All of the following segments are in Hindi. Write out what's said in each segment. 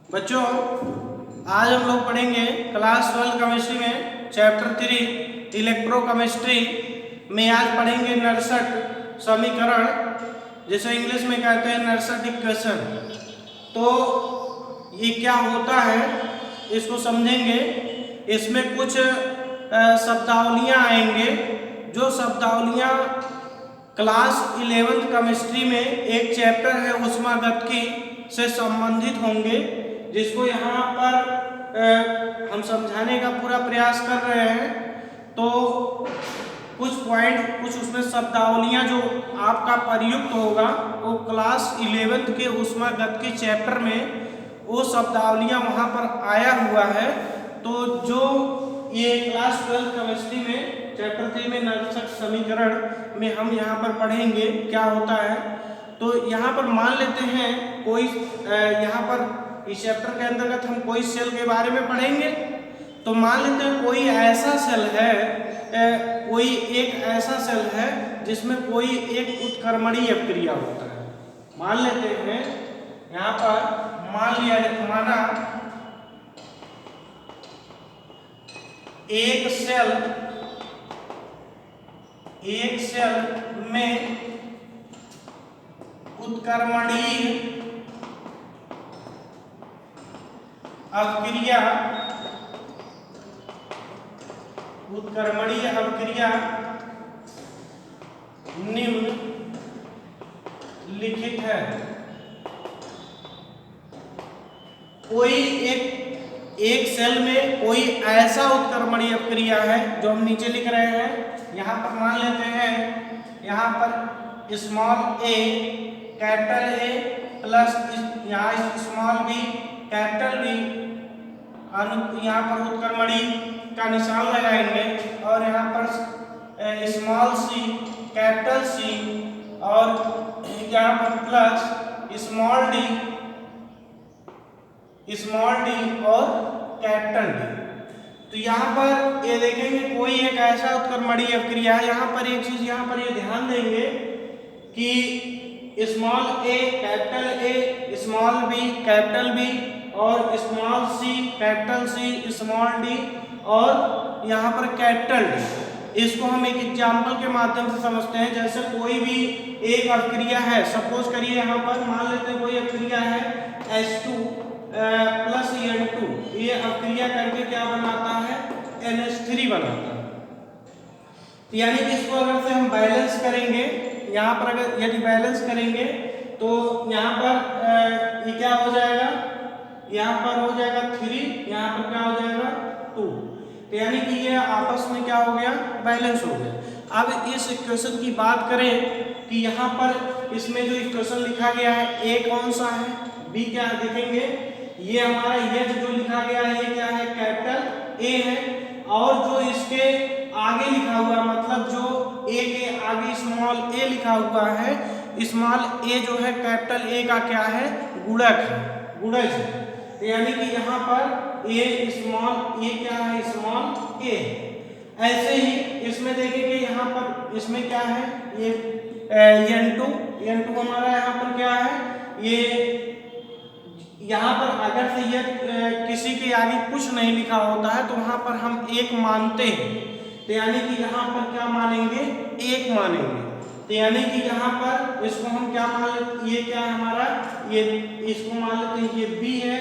बच्चों, आज हम लोग पढ़ेंगे क्लास 12 केमिस्ट्री में चैप्टर 3 इलेक्ट्रोकेमिस्ट्री में। आज पढ़ेंगे 69 समीकरण, जिसे इंग्लिश में कहते हैं 69 इक्वेशन। तो ये क्या होता है इसको समझेंगे। इसमें कुछ शब्दावलियाँ आएंगे, जो शब्दावलियाँ क्लास 11 केमिस्ट्री में एक चैप्टर है ऊष्मागतिकी से संबंधित होंगे, जिसको यहाँ पर हम समझाने का पूरा प्रयास कर रहे हैं। तो कुछ पॉइंट, कुछ उसमें शब्दावलियाँ जो आपका प्रयुक्त होगा वो क्लास 11 के ऊष्मागतिकी चैप्टर में वो शब्दावलियाँ वहाँ पर आया हुआ है। तो जो ये क्लास 12 केमिस्ट्री में चैप्टर 3 में 69 समीकरण में हम यहाँ पर पढ़ेंगे क्या होता है। तो यहाँ पर मान लेते हैं कोई यहाँ पर इस चैप्टर के अंतर्गत हम कोई सेल के बारे में पढ़ेंगे। तो मान लेते हैं कोई ऐसा सेल है, कोई एक ऐसा सेल है जिसमें कोई एक उत्क्रमणीय क्रिया होता है। मान लेते हैं यहाँ पर माना एक सेल में उत्क्रमणीय अवक्रिया निम्न लिखित है। कोई एक सेल में कोई ऐसा उत्क्रमणीय अवक्रिया है जो हम नीचे लिख रहे हैं। यहाँ पर मान लेते हैं, यहाँ पर small A capital A plus यहाँ स्मॉल बी कैपिटल बी, यहाँ पर उत्क्रमणीय का निशान लगाएंगे और यहाँ पर स्मॉल सी कैपिटल सी और यहाँ पर प्लस स्मॉल डी और कैपिटल डी। तो यहाँ पर ये देखेंगे कोई एक ऐसा उत्क्रमणीय अवक्रिया है। यहाँ पर एक चीज यहाँ पर ये ध्यान देंगे कि small A capital A, small B capital B और small C capital C, small D और यहाँ पर कैपिटल डी। इसको हम एक एग्जाम्पल के माध्यम से समझते हैं। जैसे कोई भी एक अवक्रिया है, सपोज करिए यहाँ पर मान लेते हैं कोई अवक्रिया है H2 प्लस N2, ये अवक्रिया करके क्या बनाता है, NH3 बनाता है। यानी कि इसको अगर से हम बैलेंस करेंगे, यहाँ पर अगर यदि बैलेंस करेंगे तो यहाँ पर ये क्या हो जाएगा, यहाँ पर हो जाएगा 3, यहाँ पर क्या हो जाएगा 2। तो यानी कि ये आपस में क्या हो गया, बैलेंस हो गया। अब इस इक्वेशन की बात करें कि यहाँ पर इसमें जो इक्वेशन लिखा गया है ए कौन सा है, बी क्या है, देखेंगे ये हमारा H जो लिखा गया है ये क्या है, कैपिटल ए है। और जो इसके आगे लिखा हुआ, मतलब जो ए के आगे स्मॉल ए लिखा हुआ है, स्मॉल ए जो है कैपिटल ए का क्या है, गुणक है, गुणज है। यानी कि यहाँ पर ए स्मॉल ए क्या है, स्मॉल ए। ऐसे ही इसमें देखेंगे यहाँ पर इसमें क्या है, ये N2 हमारा यहाँ पर क्या है, ये यहाँ पर अगर से ये किसी के आगे कुछ नहीं लिखा होता है तो वहाँ पर हम एक मानते हैं। तो यानी कि यहाँ पर क्या मानेंगे, एक मानेंगे। तो यानी कि यहाँ पर इसको हम क्या मान लेते, ये क्या है हमारा, ये इसको मान लेते हैं ये बी है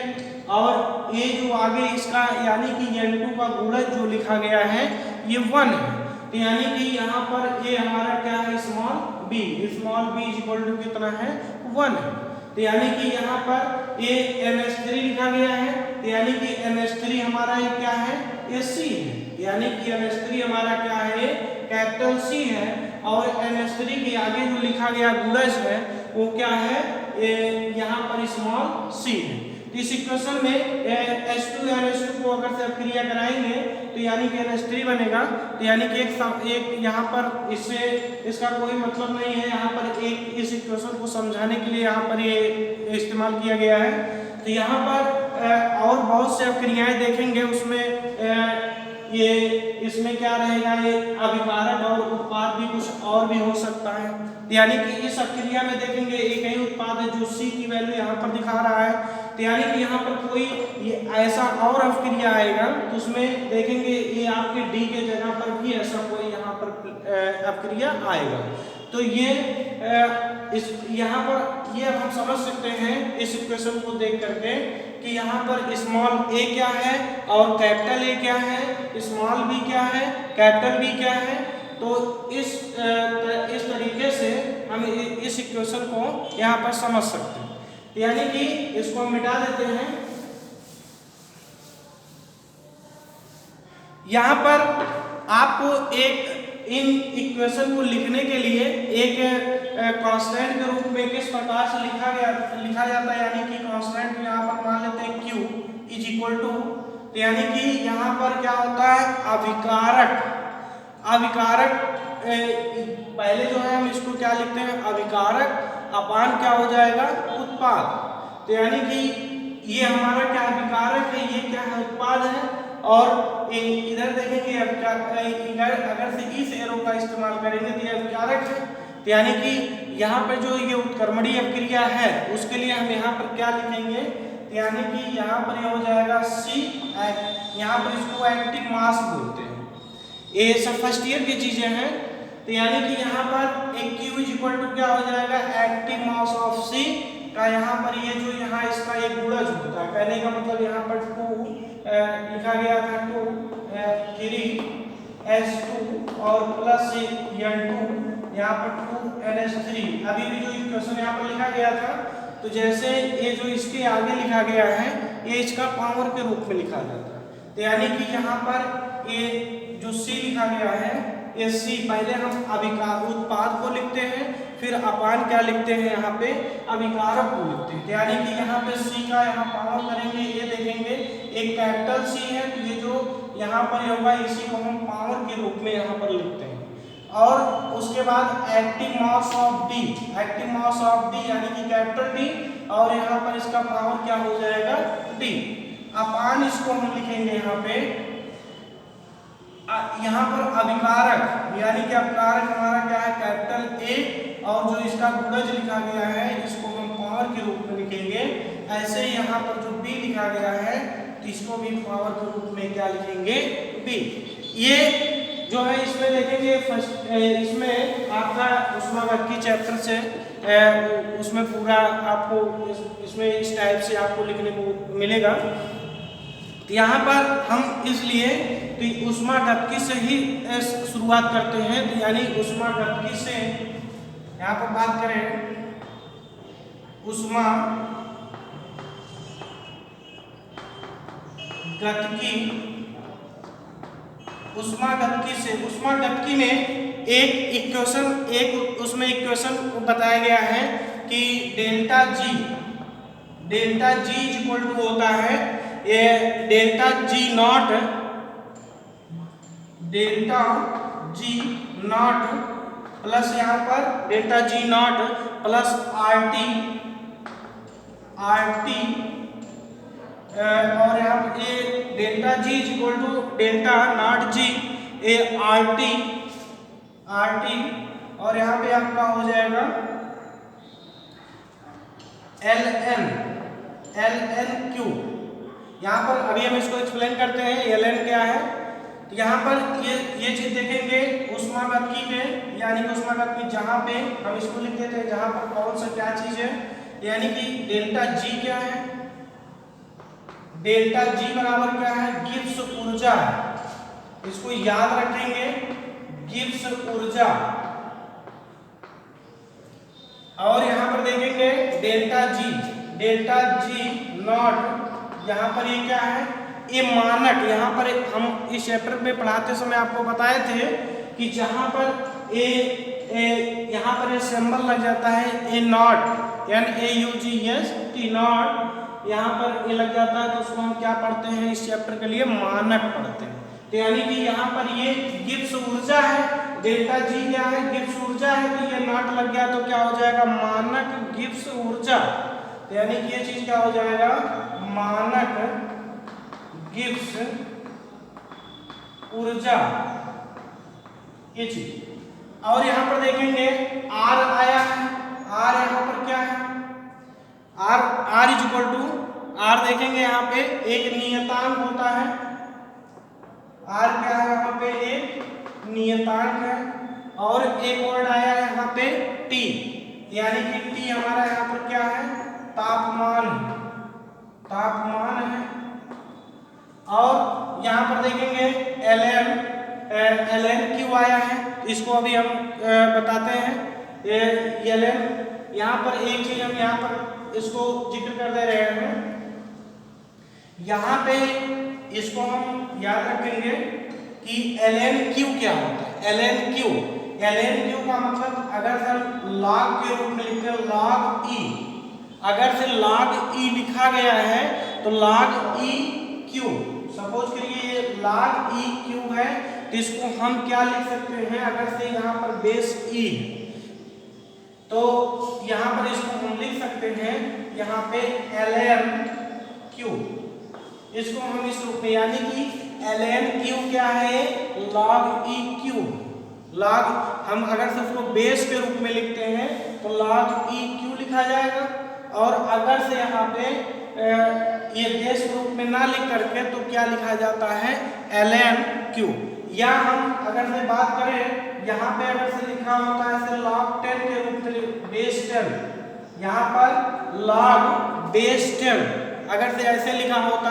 और ये जो आगे इसका यानी कि N2 का गुणज जो लिखा गया है ये 1 है। तो यानी कि यहाँ पर ये हमारा क्या है, स्मॉल बी इक्वल टू कितना है, 1 है। तो यानी कि यहाँ पर ये NH3 लिखा गया है। तो यानी कि NH3 हमारा ये क्या है, ये C है। यानी कि NH3 हमारा क्या है, कैपिटल C है और NH3 के आगे जो लिखा गया गुणज है वो क्या है, यहाँ पर स्मॉल c है। तो इस इक्वेशन में H2 NH2 को अगर से अवक्रिया कराएंगे तो यानी कि NH3 बनेगा। तो यानी कि एक यहाँ पर इससे इसका कोई मतलब नहीं है, यहाँ पर एक इस इक्वेशन को समझाने के लिए यहाँ पर ये इस्तेमाल किया गया है। तो यहाँ पर और बहुत से अवक्रियाएं देखेंगे, उसमें ये इसमें क्या रहेगा, ये अभिकारक और उत्पाद भी कुछ और भी हो सकता है। यानी कि इस अवक्रिया में देखेंगे एक ही उत्पाद है जो C की वैल्यू यहाँ पर दिखा रहा है। तो यानी कि यहाँ पर कोई ये ऐसा और अपक्रिया आएगा तो उसमें देखेंगे ये आपके डी के जगह पर भी ऐसा कोई यहाँ पर अपक्रिया आएगा। तो ये इस यहाँ पर ये हम समझ सकते हैं इस इक्वेशन को देख करके कि यहाँ पर स्मॉल ए क्या है और कैपिटल ए क्या है, स्मॉल बी क्या है, कैपिटल बी क्या है। तो इस तरीके से हम इस इक्वेशन को यहाँ पर समझ सकते हैं। यानी कि इसको हम मिटा देते हैं। यहाँ पर आपको एक इन इक्वेशन को लिखने के लिए एक कांस्टेंट के रूप में किस प्रकार से लिखा जाता है, यानी कि कांस्टेंट यहाँ पर मान लेते हैं q इज इक्वल टू, यानी कि यहाँ पर क्या होता है अभिकारक पहले जो है हम इसको क्या लिखते हैं अभिकारक अपान क्या हो जाएगा उत्पाद। तो यानी कि ये हमारा क्या अभिकारक है, ये क्या है उत्पाद है। और इधर देखेंगे अगर से इस एरो का इस्तेमाल करेंगे तो ये अभिकारक है। तो यानी कि यहाँ पर जो ये उत्क्रमणीय अपक्रिया है उसके लिए हम यहाँ पर क्या लिखेंगे, यानी कि यहाँ पर ये हो जाएगा C, यहाँ पर इसको एक्टिव मास बोलते हैं। ये सब फर्स्ट ईयर की चीजें हैं। तो यानी कि यहाँ पर एक Q इज इक्वल टू क्या हो जाएगा एक्टिव मास ऑफ C का, यहाँ पर ये जो यहाँ इसका एक गुणज होता है, कहने का मतलब यहाँ पर 2 लिखा गया था 2 3s2 और प्लस n2 यहाँ पर 2ns3। अभी भी जो इक्वेशन यहाँ पर लिखा गया था तो जैसे ये जो इसके आगे लिखा गया है ये इसका पावर के रूप में लिखा जाता है। तो यानी कि यहाँ पर ये जो C लिखा गया है ये C पहले हम अभिकार उत्पाद को लिखते हैं, फिर अपान क्या लिखते हैं यहाँ पे अभिकारक को लिखते हैं। यानी कि यहाँ पे C का यहाँ पावर करेंगे, ये देखेंगे एक कैपिटल C है तो ये जो यहाँ पर होगा इसी को हम पावर के रूप में यहाँ पर लिखते हैं। और उसके बाद एक्टिव मास ऑफ D यानी कि कैपिटल D और यहाँ पर इसका पावर क्या हो जाएगा D अपान इसको हम लिखेंगे यहाँ पर अभिकारक, यानी कि अभिकारक हमारा क्या है कैपिटल A और जो इसका गुणज लिखा गया है इसको हम पावर के रूप में लिखेंगे। ऐसे यहाँ पर जो B लिखा गया है तो इसको भी पावर के रूप में क्या लिखेंगे B। ये जो है इसमें देखेंगे फर्स्ट इसमें आपका ऊष्मागतिकी चैप्टर से उसमें पूरा आपको इसमें इस टाइप से आपको लिखने को मिलेगा। तो यहाँ पर हम इसलिए तो ऊष्मागतिकी से ही शुरुआत करते हैं। तो यानी ऊष्मागतिकी से यहाँ पर बात करें ऊष्मागतिकी में एक उसमें इक्वेशन बताया गया है कि डेल्टा जी इक्वल टू होता है ये डेल्टा जी नॉट प्लस यहाँ पर delta G naught plus RT और यहाँ पर ये delta G equal to delta naught G a RT और यहाँ पे आपका हो जाएगा ln क्यू। यहाँ पर अभी हम इसको एक्सप्लेन करते हैं ln क्या है। तो यहाँ पर ये चीज देखेंगे ऊष्मागतिकी में, यानी कि ऊष्मागतिकी जहाँ पे हम इसको लिख देते हैं जहाँ पर कौन सा क्या चीज है, यानी कि डेल्टा जी क्या है, डेल्टा जी बराबर क्या है गिब्स ऊर्जा है। इसको याद रखेंगे गिब्स ऊर्जा। और यहाँ पर देखेंगे डेल्टा जी नॉट, यहाँ पर ये क्या है ये मानक। यहाँ पर हम इस चैप्टर में पढ़ाते समय आपको बताए थे कि जहाँ पर यहाँ पर ये सिंबल लग जाता है ए नॉट NAUGS नॉट, यहाँ पर ये लग जाता है तो उसको हम क्या पढ़ते हैं इस चैप्टर के लिए मानक पढ़ते हैं। तो यानी कि यहाँ पर ये गिब्स ऊर्जा है, डेल्टा जी क्या है गिब्स ऊर्जा है, तो ये नॉट लग गया तो क्या हो जाएगा मानक गिब्स ऊर्जा। तो यानी कि ये चीज क्या हो जाएगा मानक गिब्स ऊर्जा ये चीज। और यहाँ पर देखेंगे आर आया है, आर यहाँ पर क्या है R is equal to R देखेंगे यहाँ पे एक नियतांक होता है, आर क्या है यहाँ पे एक नियतांक है, और एक वर्ड आया है यहाँ पे टी, यानी कि टी हमारा यहाँ पर क्या है, तापमान, तापमान है। और यहाँ पर देखेंगे एल एन क्यू आया है, इसको अभी हम बताते हैं। एल एन यहाँ पर एक चीज हम यहाँ पर इसको जिक्र कर दे रहे हैं, यहाँ पे इसको हम याद रखेंगे कि एल एन क्यू क्या होता है। एल एन क्यू का मतलब अगर हम लॉग के रूप में लिखते हैं लॉग ई, अगर से लॉग ई लिखा गया है तो लॉग ई क्यू, सपोज करिए ये लॉग ई क्यू है तो इसको हम क्या लिख सकते हैं, अगर से यहाँ पर बेस ई तो यहाँ पर इसको हम लिख सकते हैं यहाँ पे एल एन क्यू, इसको हम इस रूप में, यानी कि एल एन क्यू क्या है, लॉग ई क्यू। लॉग हम अगर से उसको बेस के रूप में लिखते हैं तो लॉग ई क्यू लिखा जाएगा, और अगर से यहाँ पे ये बेस के रूप में ना लिख करके तो क्या लिखा जाता है, एल एन क्यू। या हम अगर से बात करें यहाँ पे अगर से लिखा होता है ऐसे log 10 के रूप में बेस 10, यहाँ पर log बेस 10 अगर से ऐसे लिखा होता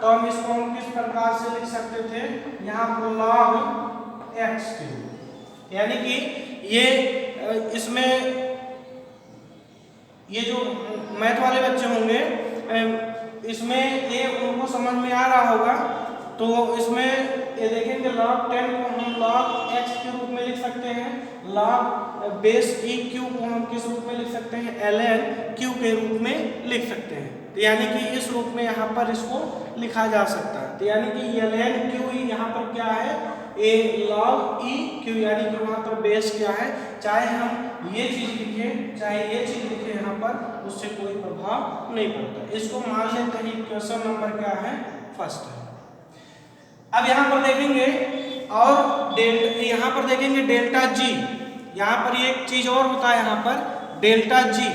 तो हम इसको हम किस प्रकार से लिख सकते थे, यहाँ पर log x क्यू, यानी कि ये इसमें ये जो मैथ वाले बच्चे होंगे इसमें ये उनको समझ में आ रहा होगा, तो इसमें ये देखेंगे log 10 को हम log x के रूप में लिख सकते हैं, log बेस ई क्यू को हम किस रूप में लिख सकते हैं, एल एन क्यू के रूप में लिख सकते हैं। तो यानी कि इस रूप में यहाँ पर इसको लिखा जा सकता है। तो यानी कि एल एन क्यू यहाँ पर क्या है, ए log ई क्यू, यानी कि वहाँ पर बेस क्या है, चाहे हम ये चीज लिखें चाहे ये चीज लिखें यहाँ पर उससे कोई प्रभाव नहीं पड़ता। इसको मान लेते हैं क्वेश्चन नंबर क्या है, फर्स्ट है। अब यहाँ पर देखेंगे और यहाँ पर देखेंगे डेल्टा जी, यहाँ पर एक चीज और होता है, यहाँ पर delta G,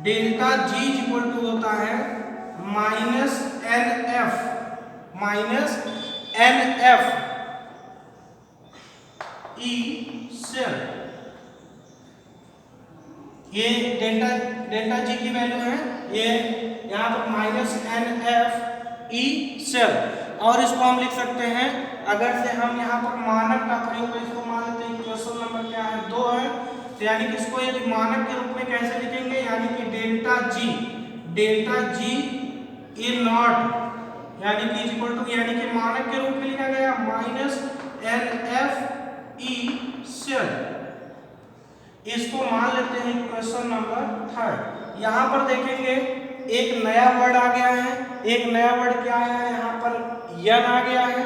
delta G equal to होता है minus N F E cell. ये डेल्टा जी की वैल्यू है, ये यहाँ पर minus N F E cell, और इसको हम लिख सकते हैं अगर से हम यहाँ पर मानक का प्रयोग, इसको मान लेते हैं क्वेश्चन नंबर क्या है, 2 है, तो यानी कि इसको एक मानक के रूप में कैसे लिखेंगे, यानी कि डेल्टा जी ए नॉट, यानी कि इक्वल टू, यानी कि मानक के रूप में लिखा गया minus N F E cell. इसको मान लेते हैं क्वेश्चन नंबर 3। यहाँ पर देखेंगे एक नया वर्ड आ गया है, एक नया वर्ड क्या आया है, यहाँ पर यन आ गया है,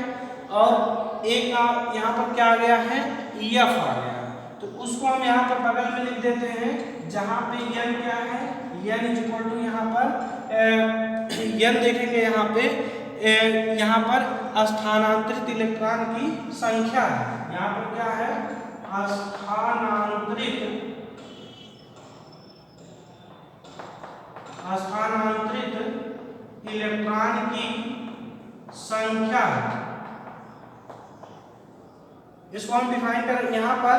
और एक यहाँ पर क्या आ गया है, यफ आ गया है। तो उसको हम यहाँ पर बगल में लिख देते हैं, जहाँ पे यन क्या है, यन इज इक्वल टू यहाँ पर यन देखेंगे यहाँ पर स्थानांतरित इलेक्ट्रॉन की संख्या है। यहाँ पर क्या है, स्थानांतरित इलेक्ट्रॉन की संख्या है। इसको हम डिफाइन करें, यहाँ पर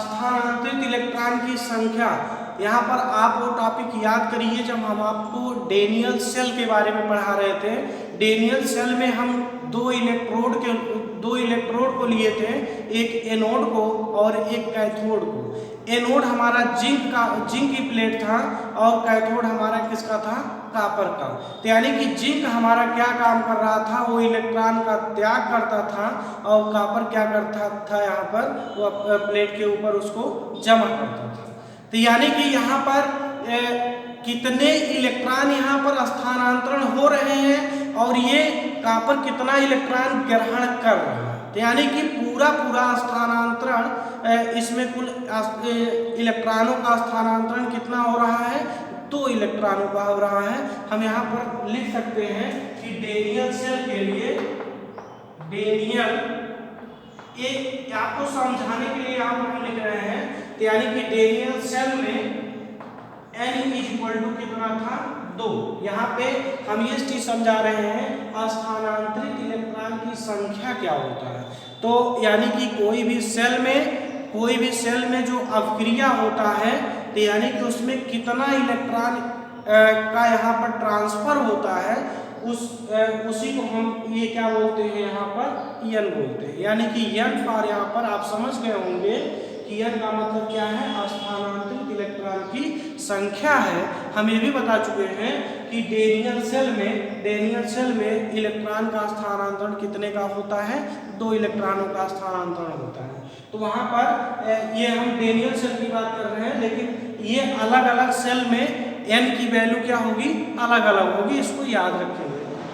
स्थानांतरित इलेक्ट्रॉन की संख्या। यहाँ पर आप वो टॉपिक याद करिए जब हम आपको डेनियल सेल के बारे में पढ़ा रहे थे। डेनियल सेल में हम दो इलेक्ट्रोड को लिए थे, एक एनोड को और एक कैथोड को। एनोड हमारा जिंक की प्लेट था और कैथोड हमारा किसका था, कॉपर का। तो यानी कि जिंक हमारा क्या काम कर रहा था, वो इलेक्ट्रॉन का त्याग करता था, और कॉपर क्या करता था, यहाँ पर वो प्लेट के ऊपर उसको जमा करता था। तो यानी कि यहाँ पर कितने इलेक्ट्रॉन यहाँ पर स्थानांतरण हो रहे हैं और ये कॉपर कितना इलेक्ट्रॉन ग्रहण कर रहा है। तो यानी कि पूरा स्थानांतरण, इसमें कुल इलेक्ट्रॉनों का स्थानांतरण कितना हो रहा है, 2 इलेक्ट्रॉनों का हो रहा है। हम यहाँ पर लिख सकते हैं कि डेनियल सेल के लिए, एक आपको समझाने के लिए यहाँ पर हम लिख रहे हैं, तो यानी कि डेनियल सेल में n इज इक्वल टू कितना था 2। यहाँ पे हम ये चीज समझा रहे हैं अस्थानांतरित इलेक्ट्रॉन की संख्या क्या होता है। तो यानी कि कोई भी सेल में जो अवक्रिया होता है तो यानी कि उसमें कितना इलेक्ट्रॉन का यहाँ पर ट्रांसफर होता है उसी को हम ये क्या बोलते हैं यहाँ पर n बोलते हैं। यानी कि n फॉर यहाँ पर आप समझ गए होंगे कि n का मतलब क्या है अस्थानांतरित इलेक्ट्रॉन की संख्या है। हम ये भी बता चुके हैं कि डेनियल सेल में इलेक्ट्रॉन का स्थानांतरण कितने का होता है 2 इलेक्ट्रॉनों का स्थानांतरण होता है। तो वहां पर ये हम डेनियल सेल की बात कर रहे हैं, लेकिन ये अलग अलग सेल में n की वैल्यू क्या होगी अलग अलग होगी, इसको याद रखेंगे।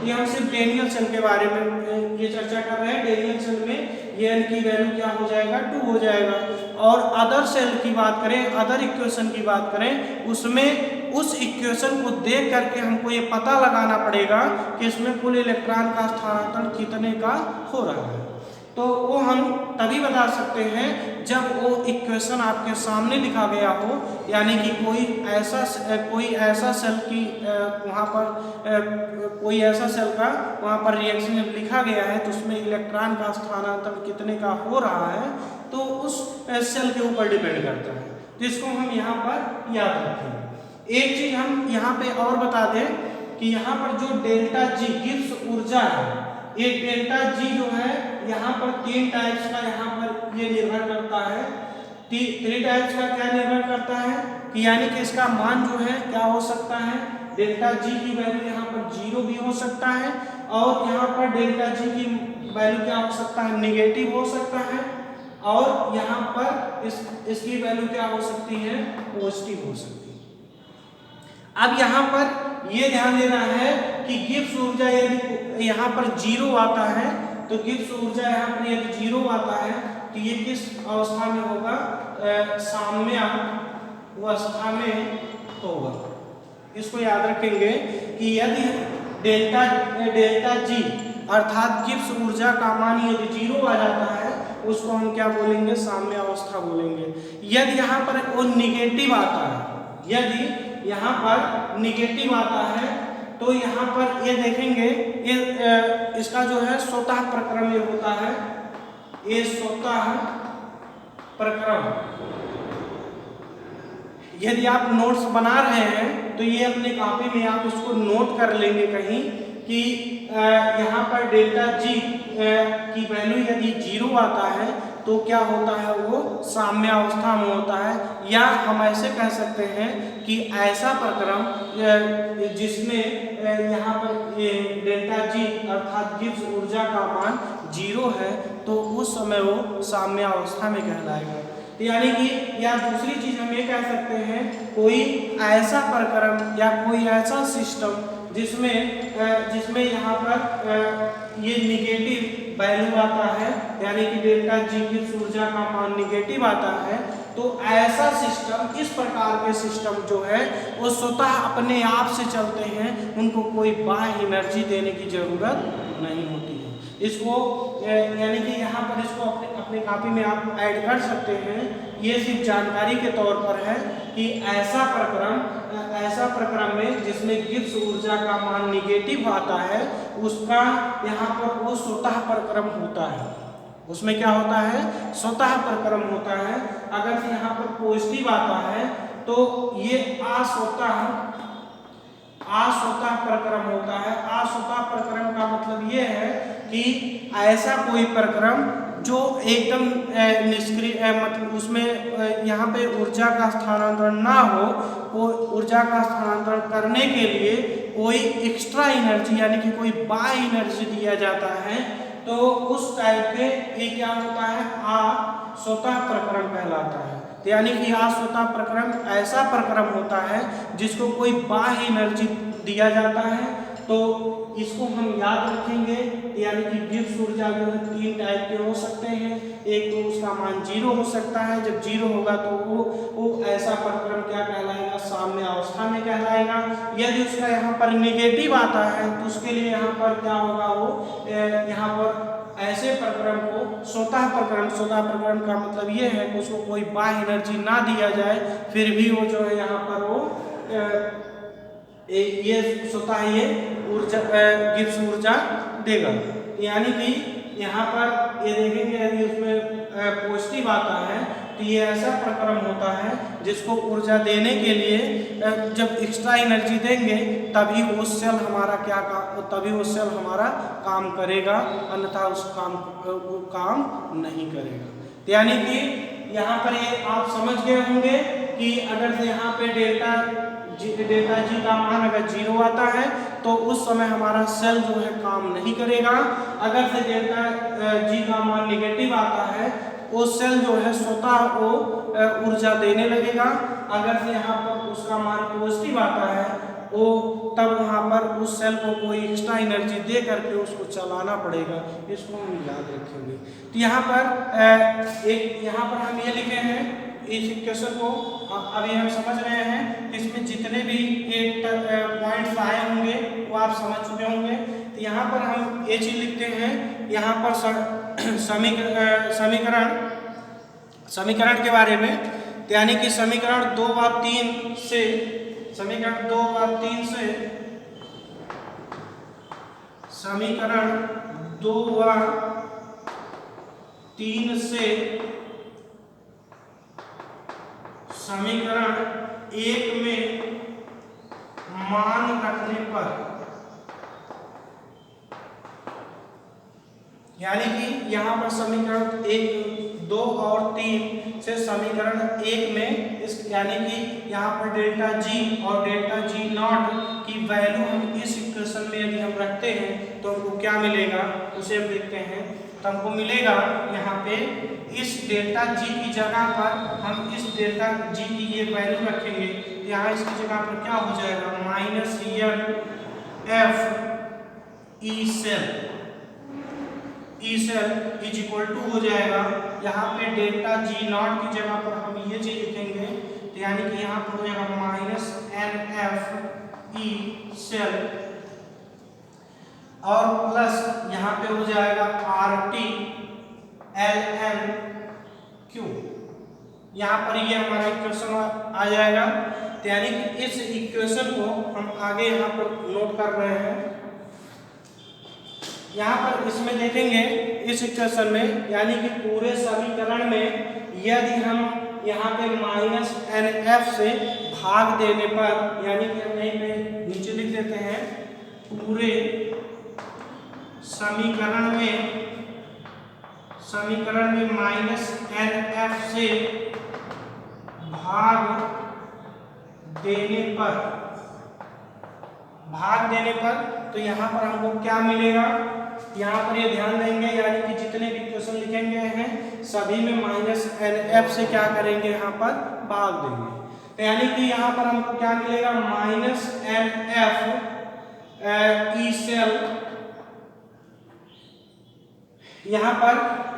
ये हम सिर्फ डेनियल सेल के बारे में ये चर्चा कर रहे हैं। डेनियल सेल में ये n की वैल्यू क्या हो जाएगा 2 हो जाएगा। और अदर सेल की बात करें, अदर इक्वेशन की बात करें, उसमें उस इक्वेशन को देख करके हमको ये पता लगाना पड़ेगा कि इसमें कुल इलेक्ट्रॉन का स्थानांतरण कितने का हो रहा है। तो वो हम तभी बता सकते हैं जब वो इक्वेशन आपके सामने लिखा गया हो, यानी कि कोई ऐसा सेल की वहाँ पर कोई ऐसा सेल का वहाँ पर रिएक्शन जब लिखा गया है तो उसमें इलेक्ट्रॉन का स्थानांतरण कितने का हो रहा है तो उस सेल के ऊपर डिपेंड करता है। तो इसको हम यहाँ पर याद रखेंगे। एक चीज हम यहाँ पे और बता दें कि यहाँ पर जो डेल्टा जी गिब्स ऊर्जा है, ये डेल्टा जी जो है यहाँ पर 3 टाइप्स का यहाँ पर ये निर्भर करता है। 3 टाइप्स का क्या निर्भर करता है कि यानी कि इसका मान जो है क्या हो सकता है, डेल्टा जी की वैल्यू यहाँ पर 0 भी हो सकता है और यहाँ पर डेल्टा जी की वैल्यू क्या हो सकता है नेगेटिव हो सकता है और यहाँ पर इसकी वैल्यू क्या हो सकती है पॉजिटिव हो सकती है। अब यहाँ पर ये ध्यान देना है कि गिब्स ऊर्जा यदि यहाँ पर 0 आता है तो गिब्स ऊर्जा यहाँ पर यदि 0 आता है तो ये किस अवस्था में होगा, साम्य अवस्था में होगा। इसको याद रखेंगे कि यदि डेल्टा जी अर्थात गिब्स ऊर्जा का मान यदि 0 आ जाता है उसको हम क्या बोलेंगे साम्य अवस्था बोलेंगे। यदि यहाँ पर वो निगेटिव आता है, यदि यहाँ पर निगेटिव आता है तो यहाँ पर ये देखेंगे ये इसका जो है स्वतः प्रक्रम ये होता है, ये स्वतः प्रक्रम। यदि आप नोट्स बना रहे हैं तो ये अपने कॉपी में आप उसको नोट कर लेंगे कहीं कि यहाँ पर डेल्टा जी की वैल्यू यदि 0 आता है तो क्या होता है वो साम्य अवस्था में होता है। या हम ऐसे कह सकते हैं कि ऐसा प्रक्रम जिसमें यहाँ पर डेल्टा जी अर्थात गिब्स ऊर्जा का मान 0 है तो उस समय वो साम्य अवस्था में कहलाएगा। यानी कि या दूसरी चीज हम ये कह सकते हैं कोई ऐसा प्रक्रम या कोई ऐसा सिस्टम जिसमें यहाँ पर ये निगेटिव वैल्यू आता है, यानी कि डेल्टा जी की ऊर्जा का मान निगेटिव आता है, तो ऐसा सिस्टम, इस प्रकार के सिस्टम जो है वो स्वतः अपने आप से चलते हैं, उनको कोई बाह्य एनर्जी देने की जरूरत नहीं होती है। इसको यानी कि यहाँ पर इसको अपने कॉपी में आप ऐड कर सकते हैं। ये सिर्फ जानकारी के तौर पर है कि ऐसा प्रक्रम में जिसमें गिब्स ऊर्जा का मान निगेटिव आता है उसका यहाँ पर वो स्वतः प्रक्रम होता है। उसमें क्या होता है स्वतः प्रक्रम होता है। अगर यहाँ पर पॉजिटिव आता है तो ये अस्वतः प्रक्रम होता है। अस्वतः प्रक्रम का मतलब ये है कि ऐसा कोई प्रक्रम जो एकदम निष्क्रिय मतलब उसमें यहाँ पे ऊर्जा का स्थानांतरण ना हो, वो ऊर्जा का स्थानांतरण करने के लिए कोई एक्स्ट्रा एनर्जी यानी कि कोई बाह्य एनर्जी दिया जाता है, तो उस टाइप के ये क्या होता है अस्वतः प्रक्रम कहलाता है। तो यानी कि अस्वतः प्रक्रम ऐसा प्रक्रम होता है जिसको कोई बाह्य एनर्जी दिया जाता है। तो इसको हम याद रखेंगे। यानी कि गिब्स ऊर्जा जो है 3 टाइप के हो सकते हैं। एक तो उसका मान 0 हो सकता है, जब 0 होगा तो वो ऐसा प्रक्रम क्या कहलाएगा साम्य अवस्था में कहलाएगा। यदि उसका यहाँ पर निगेटिव आता है तो उसके लिए यहाँ पर क्या होगा वो यहाँ पर ऐसे प्रक्रम को स्वतः प्रक्रम का मतलब ये है कि उसको कोई बाह्य एनर्जी ना दिया जाए फिर भी वो जो है यहाँ पर वो ये स्वतः ये ऊर्जा गिब्स ऊर्जा देगा। यानी कि यहाँ पर ये देखेंगे यदि उसमें पॉजिटिव आता है तो ये ऐसा प्रक्रम होता है जिसको ऊर्जा देने के लिए जब एक्स्ट्रा एनर्जी देंगे तभी वो सेल हमारा तभी वो सेल हमारा काम करेगा, अन्यथा उस वो काम नहीं करेगा। यानी कि यहाँ पर ये आप समझ गए होंगे कि अगर से यहाँ पे डेल्टा जी का मान अगर 0 आता है तो उस समय हमारा सेल जो है काम नहीं करेगा। अगर से डेल्टा जी का मान नेगेटिव आता है वो सेल जो है स्वतः वो ऊर्जा देने लगेगा। अगर से यहाँ पर उसका मान पॉजिटिव आता है वो तब वहाँ पर उस सेल को कोई एक्स्ट्रा एनर्जी दे करके उसको चलाना पड़ेगा। इसको हम याद रखेंगे। तो यहाँ पर हम ये लिखे हैं इस इक्वेशन को अभी हम समझ रहे हैं। इसमें जितने भी पॉइंट्स आए होंगे वो आप समझ चुके होंगे। तो यहाँ पर हम ये चीज लिखते हैं, यहाँ पर समीकरण के बारे में, यानी कि समीकरण 2 व 3 से समीकरण 2 व 3 से समीकरण 1 में मान रखने पर, यानी कि यहाँ पर समीकरण 1, 2 और 3 से समीकरण 1 में इस यानी कि यहाँ पर डेल्टा जी और डेल्टा जी नॉट की वैल्यू हम इस इक्वेशन में यदि हम रखते हैं तो हमको क्या मिलेगा उसे हम देखते हैं। तो हमको मिलेगा यहाँ पे इस डेल्टा जी की जगह पर हम इस डेल्टा जी की ये वैल्यू रखेंगे। यहाँ इसकी जगह पर क्या हो जाएगा, minus N F E cell is equal to हो जाएगा। यहाँ पे डेल्टा जी नॉट की जगह पर हम ये चीज लिखेंगे, तो यानी कि यहाँ पर हो जाएगा minus N F E cell और प्लस यहाँ पे हो जाएगा R T L N Q. यहाँ पर ये हमारा इक्वेशन आ जाएगा। तो यानी कि इस इक्वेशन को हम आगे यहाँ पर नोट कर रहे हैं। यहाँ पर इसमें देखेंगे इस इक्वेशन में, यानी कि पूरे समीकरण में यदि हम यहाँ पे माइनस एन एफ से भाग देने पर, यानी कि हम यहीं पे नीचे लिख देते हैं, पूरे समीकरण में माइनस एन एफ से भाग देने पर तो यहाँ पर हमको क्या मिलेगा, यहाँ पर ये ध्यान देंगे, यानी कि जितने भी क्वेश्चन लिखेंगे हैं सभी में माइनस एन एफ से क्या करेंगे, यहाँ पर भाग देंगे। तो यानी कि यहाँ पर हमको क्या मिलेगा, minus N F E cell. यहाँ पर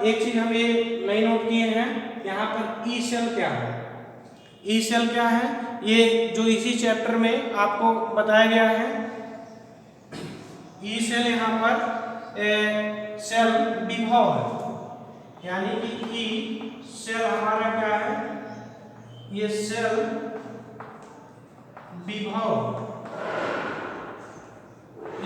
एक चीज हम ये नहीं नोट किए हैं, यहाँ पर ई सेल क्या है। ई सेल क्या है, ये जो इसी चैप्टर में आपको बताया गया है। ई सेल यहाँ पर सेल विभव है, यानी कि ई सेल हमारा क्या है, ये सेल विभव,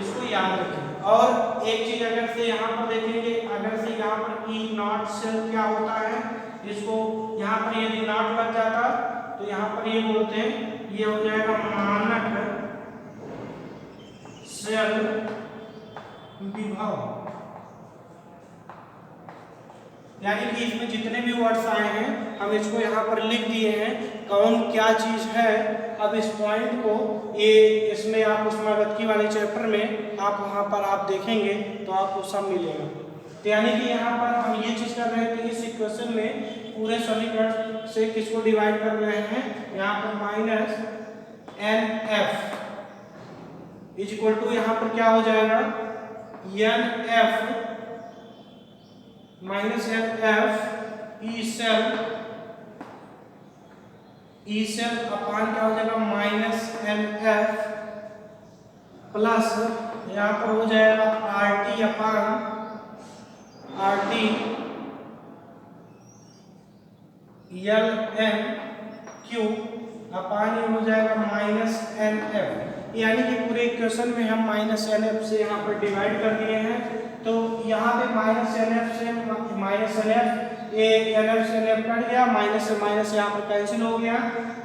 इसको याद रखें। और एक चीज अगर से यहाँ पर देखेंगे, अगर से यहाँ पर ई नॉट सेल क्या होता है, इसको यहाँ पर यदि नॉट लग जाता तो यहाँ पर ये बोलते हैं, ये हो जाएगा मानक सेल विभव। यानी कि इसमें जितने भी वर्ड्स आए हैं हम इसको यहाँ पर लिख दिए हैं, कौन क्या चीज है। अब इस पॉइंट को ये इसमें आप उस मगधकी वाले चैप्टर में आप वहाँ पर आप देखेंगे तो आपको सब मिलेगा। तो यानी कि यहाँ पर हम ये चीज कर रहे थे, इस इक्वेशन में पूरे समीकरण से किसको डिवाइड कर रहे हैं, यहाँ पर minus N F is equal to यहाँ पर क्या हो जाएगा, N F minus N F E cell upon क्या हो जाएगा, माइनस एन एफ प्लस यहाँ पर हो जाएगा R T upon R T L N Q upon ये हो जाएगा माइनस एन एफ, यानी कि पूरे इक्वेशन में हम माइनस एन एफ से यहाँ पर डिवाइड कर दिए हैं। तो यहाँ पे माइनस एन एफ से माइनस एन एफ, ये एन एफ से एन एफ कट गया, माइनस से माइनस यहाँ पर कैंसिल हो गया।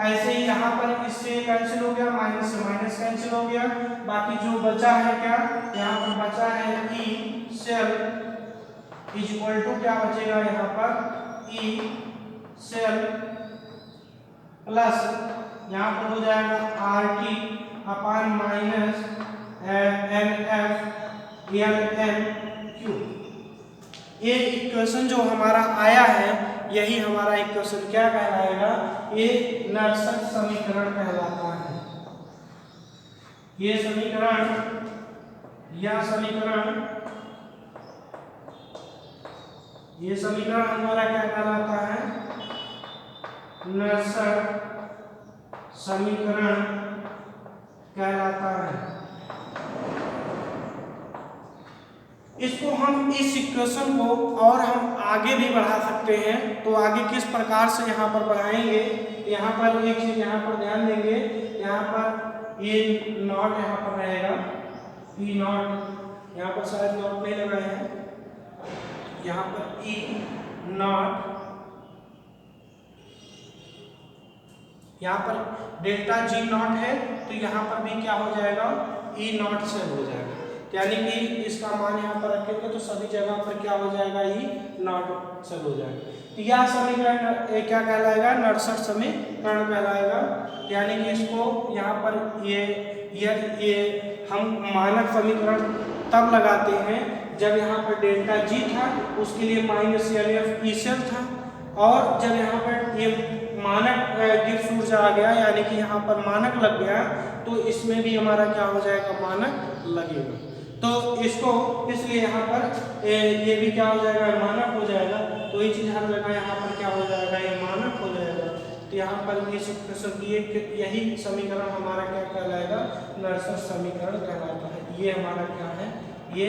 ऐसे ही यहाँ पर इससे कैंसिल हो गया, माइनस से माइनस कैंसिल हो गया। बाकी जो बचा है क्या, यहाँ पर बचा है E cell is equal to क्या बचेगा यहाँ पर ई सेल प्लस यहाँ पर हो जाएगा R T upon minus N F L N Q. ये इक्वेशन जो हमारा आया है यही हमारा इक्वेशन क्या कहलाएगा, ये नर्सर समीकरण कहलाता है। ये समीकरण हमारा क्या कहलाता है, नर्सर समीकरण कहलाता है। इसको हम इस इक्वेशन को और हम आगे भी बढ़ा सकते हैं। तो आगे किस प्रकार से यहाँ पर बढ़ाएंगे, यहाँ पर एक चीज यहाँ पर ध्यान देंगे, यहाँ पर ये नॉट यहाँ पर रहेगा, ई नॉट यहाँ पर शायद नॉट नहीं लगाए हैं, यहाँ पर ई नॉट, यहाँ पर डेल्टा जी नॉट है तो यहाँ पर भी क्या हो जाएगा, ई नॉट सेल हो जाएगा। यानी कि इसका मान यहाँ पर रखेंगे तो सभी जगह पर क्या हो जाएगा, ई नॉट सेल हो जाएगा। तो यह समीकरण क्या कहलाएगा, नर्सर समीकरण कहलाएगा। यानी कि इसको यहाँ पर ये हम मानक समीकरण तब लगाते हैं जब यहाँ पर डेल्टा जी था, उसके लिए minus N F E cell था, और जब यहाँ पर ये मानक गिब्स ऊर्जा आ गया यानी कि यहाँ पर मानक लग गया, तो इसमें भी हमारा क्या हो जाएगा, मानक लगेगा। तो इसको इसलिए यहाँ पर ये भी क्या हो जाएगा, मानक हो जाएगा। तो ये चीज़ हर जगह यहाँ पर क्या हो जाएगा, ये मानक हो जाएगा। तो यहाँ पर इस इक्वेशन की यही समीकरण हमारा क्या कहलाएगा, नर्सर समीकरण कहलाता है। ये हमारा क्या है, ये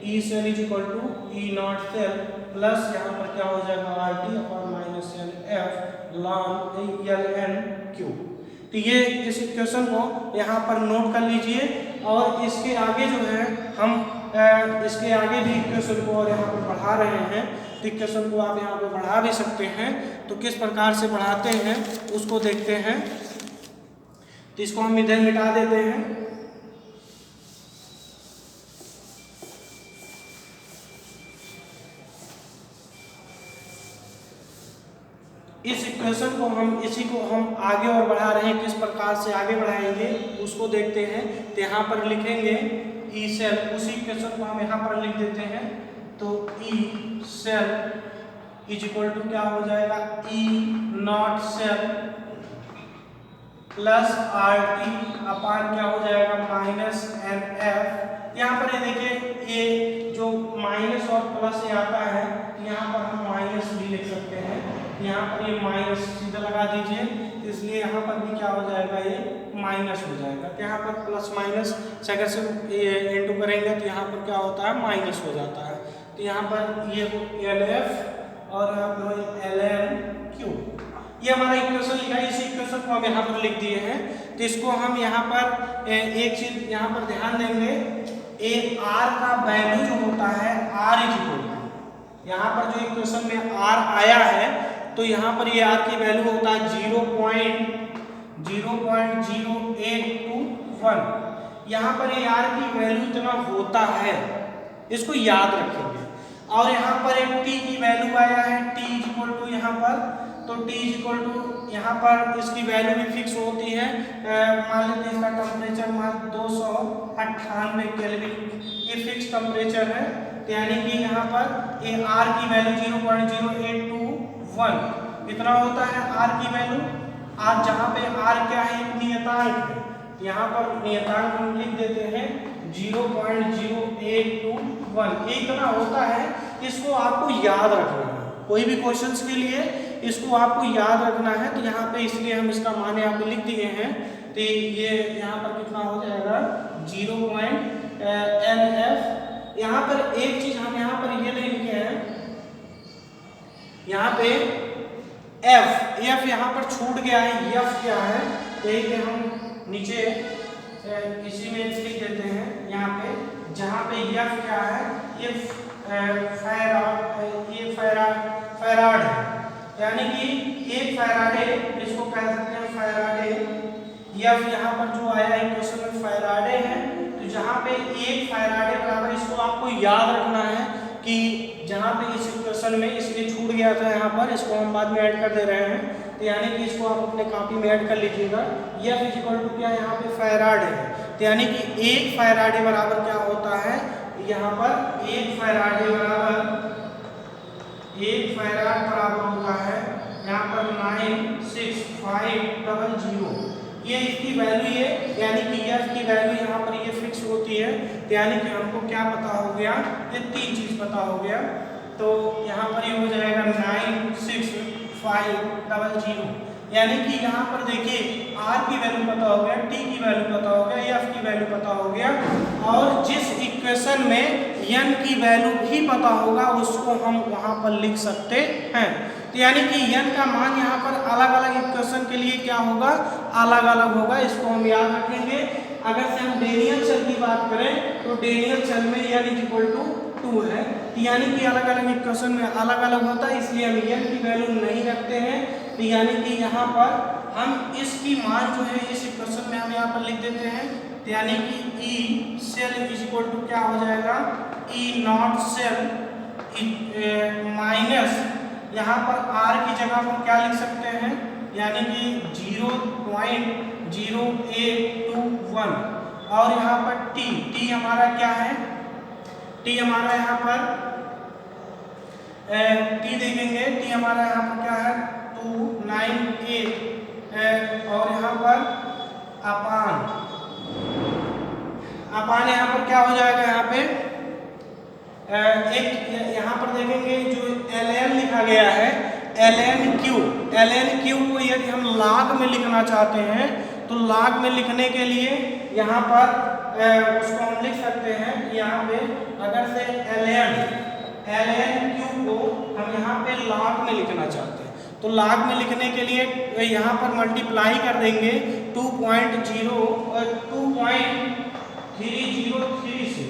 E cell is equal to E naught cell plus यहाँ पर क्या हो जाएगा, R T upon minus N F लॉन एल एन क्यू। तो ये इस इक्वेशन को यहाँ पर नोट कर लीजिए, और इसके आगे जो है हम इसके आगे भी इक्वेशन को और यहाँ पर बढ़ा रहे हैं। तो इक्वेशन को आप यहाँ पे बढ़ा भी सकते हैं। तो किस प्रकार से बढ़ाते हैं उसको देखते हैं। तो इसको हम इधर मिटा देते हैं। इस इक्वेशन को हम आगे और बढ़ा रहे हैं, किस प्रकार से आगे बढ़ाएंगे उसको देखते हैं। तो यहाँ पर लिखेंगे ई सेल, उसी इक्वेशन को हम यहाँ पर लिख देते हैं। तो E cell is equal to क्या हो जाएगा, E naught cell plus R T upon क्या हो जाएगा, माइनस एन एफ। यहाँ पर ये देखिए, ये जो माइनस और प्लस ये आता है, यहाँ पर हम माइनस भी लिख सकते हैं। यहाँ पर ये माइनस सीधा लगा दीजिए, इसलिए यहाँ पर भी क्या हो जाएगा, ये माइनस हो जाएगा। तो यहाँ पर प्लस माइनस से अगर से इंटू करेंगे तो यहाँ पर क्या होता है, माइनस हो जाता है। तो यहाँ पर ये एल एफ और यहाँ पर एल एन क्यू, ये हमारा इक्वेशन लिखा है। इसी इक्वेशन को हम यहाँ पर लिख दिए हैं। तो इसको हम यहाँ पर एक चीज यहाँ पर ध्यान देंगे, ए आर का वैल्यू जो होता है, आर इज इक्वल टू, यहाँ पर जो इक्वेशन में आर आया है तो यहाँ पर ये आर की वैल्यू होता है 0.0821। यहाँ पर ये आर की वैल्यू इतना होता है, इसको याद रखेंगे। और यहाँ पर एक टी की वैल्यू आया है, टी इज इक्वल टू यहाँ पर, तो टी इज इक्वल टू यहाँ पर इसकी वैल्यू भी फिक्स होती है। मान लीजिए इसका टेम्परेचर मान 298 केल्विन, ये फिक्स टेम्परेचर है। यानी कि यहाँ पर ये आर की वैल्यू 0.0821 इतना होता है आर की वैल्यू। आज जहाँ पे आर क्या है, एक नियतांक है, यहाँ पर नियतांक हम लिख देते हैं 0.0821, इतना होता है। इसको आपको याद रखना है, कोई भी क्वेश्चंस के लिए इसको आपको याद रखना है। तो यहाँ पे इसलिए हम इसका मान यहाँ पे लिख दिए हैं। तो ये यहाँ पर कितना हो जाएगा, 0.NF। यहाँ पर एक चीज हम यहाँ पर ये नहीं लिखे हैं, यहाँ पे एफ यहाँ पर छूट गया है, एफ क्या है, यही पे हम नीचे इसी में लिख देते हैं यहाँ पे, जहाँ पे यफ क्या है, ये फैराड है, यानी कि एक फैराडे, इसको कह सकते हैं फैराडे। यफ यहाँ पर जो आया है क्वेश्चन में फैराडे है, तो जहाँ पे एक फैराडे बराबर, इसको आपको याद रखना है कि जहाँ पे इस क्वेश्चन में इसलिए छूट गया था यहाँ पर, इसको हम बाद में ऐड कर दे रहे हैं, तो यानी कि इसको आप अपने कॉपी में ऐड कर लीजिएगा। यह इक्वल टू क्या यहाँ पे फैराड है, तो यानी कि एक फैराडे बराबर क्या होता है, यहाँ पर एक फैराड बराबर होता है यहाँ पर 96500। ये इसकी वैल्यू है, यानी कि यफ की वैल्यू यहाँ पर ये फिक्स होती है, तो यानी कि हमको क्या पता हो गया, ये तीन चीज पता हो गया। तो यहाँ पर ये हो जाएगा 96500, यानी कि यहाँ पर देखिए r की वैल्यू पता हो गया, t की वैल्यू पता हो गया, f की वैल्यू पता हो गया, और जिस इक्वेशन में n की वैल्यू भी पता होगा उसको हम वहाँ पर लिख सकते हैं। तो यानी कि n का मान यहाँ पर अलग अलग इक्वेशन के लिए क्या होगा, अलग अलग होगा, इसको हम याद रखेंगे। अगर से हम डेनियल चल की बात करें तो डेनियल चल में n इक्वल टू 2 है, यानी कि अलग अलग इक्वेशन में अलग अलग होता है, इसलिए हम n की वैल्यू नहीं रखते हैं। तो यानी कि यहाँ पर हम इसकी मान जो है इस इक्वेशन में हम यहाँ पर लिख देते हैं, तो यानी कि E cell is equal to क्या हो जाएगा, E नॉट सेल माइनस यहाँ पर r की जगह हम क्या लिख सकते हैं, यानी कि 0.0821, और यहाँ पर t हमारा क्या है, t हमारा यहाँ पर t देखेंगे, t हमारा यहाँ पर क्या है 298, और यहाँ पर अपान यहाँ पर क्या हो जाएगा, यहाँ पे एक यहाँ पर देखेंगे जो ln लिखा गया है, ln क्यू को यदि हम log में लिखना चाहते हैं तो log में लिखने के लिए यहाँ पर उसको हम लिख सकते हैं, यहाँ पे अगर से ln क्यू को हम यहाँ पे log में लिखना चाहते हैं तो log में लिखने के लिए यहाँ पर मल्टीप्लाई कर देंगे 2.303 से,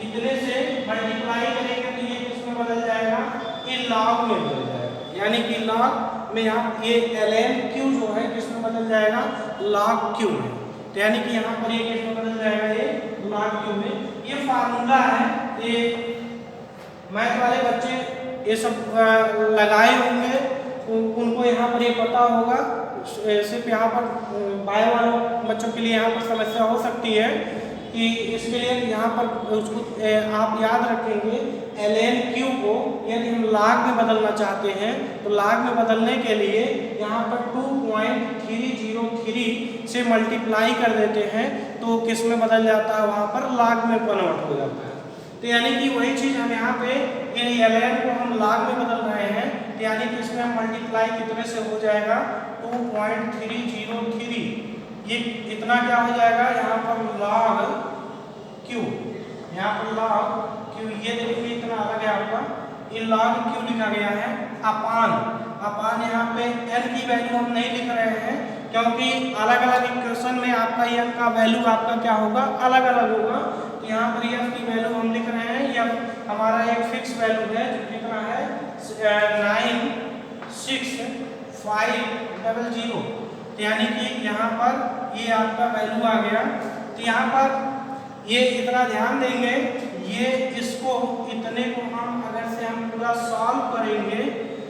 इतने से मल्टीप्लाई करेंगे तो ये किसमें बदल जाएगा, ये log में बदल जाएगा, यानी कि log में यहाँ ये ln क्यू जो है किसमें बदल जाएगा, log क्यू में, तो यानी कि यहाँ पर ये किसमें बदल जाएगा, ये log क्यू में। ये फार्मूला है, ये मैथ वाले बच्चे ये सब लगाए होंगे, उनको यहाँ पर ये पता होगा, सिर्फ यहाँ पर बायो वाले बच्चों के लिए यहाँ पर समस्या हो सकती है कि इसके लिए यहाँ पर उसको आप याद रखेंगे ln क्यू को यदि हम log में बदलना चाहते हैं तो log में बदलने के लिए यहाँ पर 2.303 से मल्टीप्लाई कर देते हैं तो किस में बदल जाता है, वहाँ पर log में कन्वर्ट हो जाता है। तो यानी कि वही चीज़ हम यहाँ पे ln को हम log में बदल रहे हैं, तो यानी कि इसमें हम मल्टीप्लाई कितने से हो जाएगा 2.303, ये इतना क्या हो जाएगा, यहाँ पर log क्यू, यहाँ पर log क्यू, ये देखिए इतना अलग है आपका, ये log क्यू लिखा गया है, अपान यहाँ पे n की वैल्यू हम नहीं लिख रहे हैं क्योंकि अलग अलग इक्वेशन में आपका n का वैल्यू आपका क्या होगा, अलग अलग होगा। तो यहाँ पर f की वैल्यू हम लिख रहे हैं, f हमारा एक फिक्स वैल्यू है जो कितना है 96500, यानी कि यहाँ पर ये आपका वैल्यू आ गया। तो यहाँ पर ये इतना ध्यान देंगे, ये इसको इतने को हम अगर से हम पूरा सॉल्व करेंगे,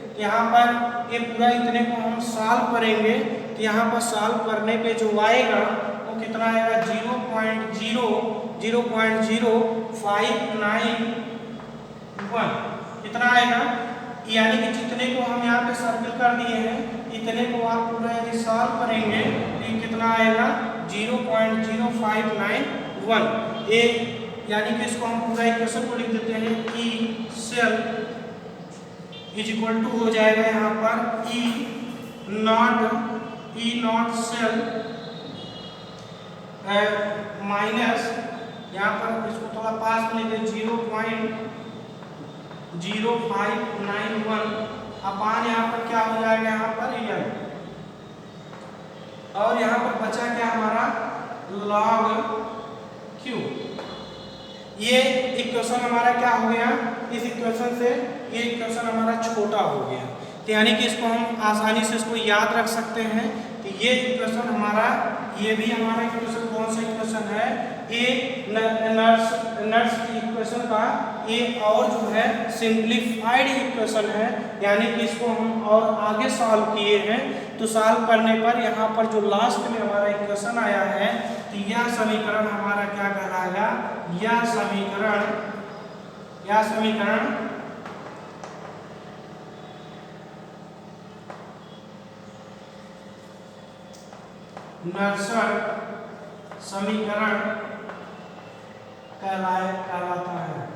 तो यहाँ पर ये पूरा इतने को हम सॉल्व करेंगे तो यहाँ पर सॉल्व करने पे जो आएगा वो कितना आएगा, 0.00591 इतना आएगा, यानी कि जितने को हम यहाँ पे सर्कल कर दिए हैं इतने को आप पूरा यदि सॉल्व करेंगे तो ये कितना आएगा 0.0591, यानी कि इसको हम पूरा इक्वेशन को लिख देते हैं, E cell is equal to हो जाएगा यहाँ पर ई नॉट सेल माइनस यहाँ पर इसको थोड़ा पास में लेते 0.0591 अपान यहाँ पर क्या हो जाएगा, यहाँ पर n, और यहाँ पर बचा क्या हमारा log q। ये इक्वेशन हमारा क्या हो गया, इस इक्वेशन से ये इक्वेशन हमारा छोटा हो गया, तो यानी कि इसको हम आसानी से इसको याद रख सकते हैं। तो ये इक्वेशन हमारा, ये भी हमारा इक्वेशन कौन सा इक्वेशन है, नर्स इक्वेशन का ए और जो है सिंप्लीफाइड इक्वेशन है, यानी कि इसको हम और आगे सॉल्व किए हैं। तो सॉल्व करने पर यहाँ पर जो लास्ट में हमारा इक्वेशन आया है, तो यह समीकरण हमारा क्या कहलाएगा, यह समीकरण नर्सर समीकरण कहलाता है।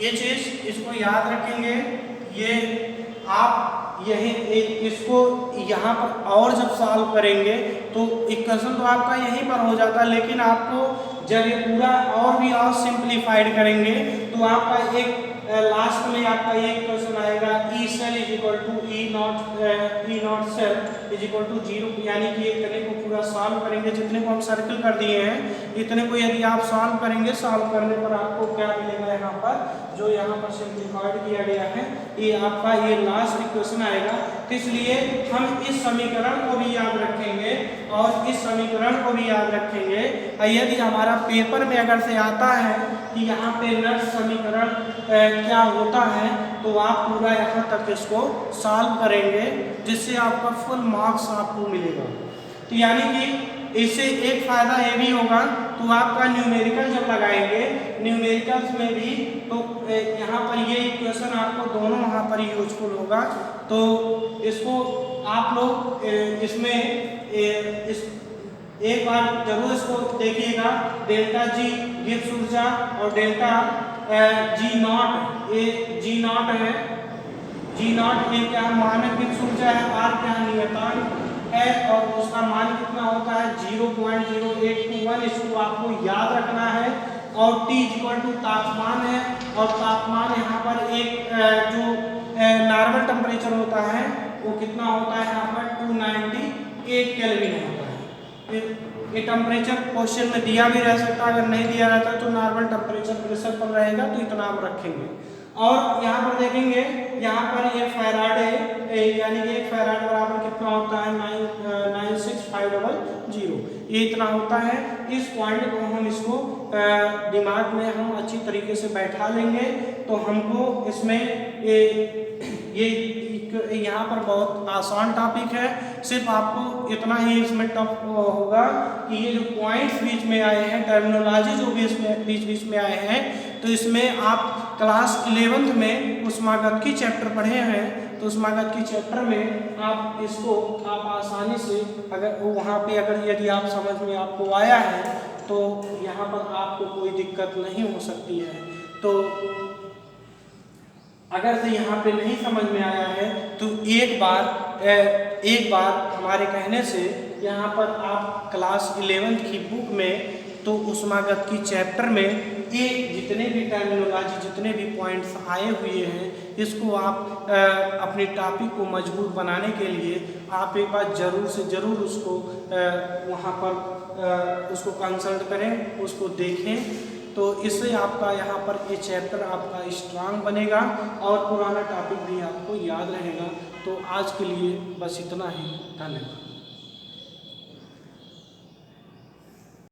ये चीज इसको याद रखेंगे। ये आप यही इसको यहाँ पर और जब सॉल्व करेंगे तो इक्वेशन तो आपका यहीं पर हो जाता है, लेकिन आपको जब ये पूरा और भी और सिंप्लीफाइड करेंगे तो आपका एक लास्ट में आपका ये इक्वेशन आएगा E cell is equal to E naught cell is equal to 0, यानी कि इतने को पूरा सॉल्व करेंगे, जितने को हम सर्कल कर दिए हैं इतने को यदि आप सॉल्व करेंगे, सॉल्व करने पर आपको क्या मिलेगा, यहाँ पर जो यहाँ पर सिंप्लीफाइड किया गया है ये आपका ये लास्ट इक्वेशन आएगा। तो इसलिए हम इस समीकरण को भी याद रखेंगे और इस समीकरण को भी याद रखेंगे। यदि हमारा पेपर में अगर से आता है कि यहाँ पे नर्स समीकरण क्या होता है, तो आप पूरा यहाँ तक इसको सॉल्व करेंगे, जिससे आपका फुल मार्क्स आपको मिलेगा। तो यानी कि इससे एक फ़ायदा ये भी होगा, तो आपका न्यूमेरिकल जब लगाएंगे न्यूमेरिकल्स में भी, तो यहाँ पर ये इक्वेशन आपको दोनों यहाँ पर यूजफुल होगा। तो इसको आप लोग इसमें एक बार जरूर इसको देखिएगा। डेल्टा जी गिब्स ऊर्जा और डेल्टा जी नॉट, ये जी नॉट है, जी नॉट ये क्या है, मानक गिब्स ऊर्जा है, आर क्या है, नियतांक है, और उसका मान कितना होता है 0.0821, इसको आपको याद रखना है। और T इक्वल टू तापमान है, और तापमान यहाँ पर एक जो नॉर्मल टेम्परेचर होता है वो कितना होता है, यहाँ पर 298 केल्विन होता है। ये टेम्परेचर क्वेश्चन में दिया भी रह सकता है, अगर नहीं दिया रहता तो नॉर्मल टेम्परेचर प्रेशर पर रहेगा, तो इतना आप रखेंगे। और यहाँ पर देखेंगे, यहाँ पर ये फैराडे, यानी कि एक फैराड बराबर कितना होता है 96500, ये इतना होता है। इस पॉइंट को हम इसको दिमाग में हम अच्छी तरीके से बैठा लेंगे, तो हमको इसमें ये यहाँ पर बहुत आसान टॉपिक है। सिर्फ आपको इतना ही इसमें टफ होगा कि ये जो पॉइंट्स बीच में आए हैं, टर्मिनोलॉजी जो भी इसमें बीच में आए हैं, तो इसमें आप क्लास 11th में ऊष्मागतिकी चैप्टर पढ़े हैं, तो ऊष्मागतिकी चैप्टर में आप इसको आप आसानी से अगर वहाँ पे अगर यदि आप समझ में आपको आया है, तो यहाँ पर आपको कोई दिक्कत नहीं हो सकती है। तो अगर से यहाँ पे नहीं समझ में आया है, तो एक बार हमारे कहने से यहाँ पर आप क्लास 11th की बुक में, तो ऊष्मागतिकी चैप्टर में ये जितने भी टर्मिनोलॉजी, जितने भी पॉइंट्स आए हुए हैं, इसको आप अपने टॉपिक को मजबूत बनाने के लिए आप एक बार ज़रूर से ज़रूर उसको वहाँ पर उसको कंसल्ट करें, उसको देखें। तो इससे आपका यहाँ पर ये चैप्टर आपका स्ट्रांग बनेगा और पुराना टॉपिक भी आपको याद रहेगा। तो आज के लिए बस इतना ही, धन्यवाद।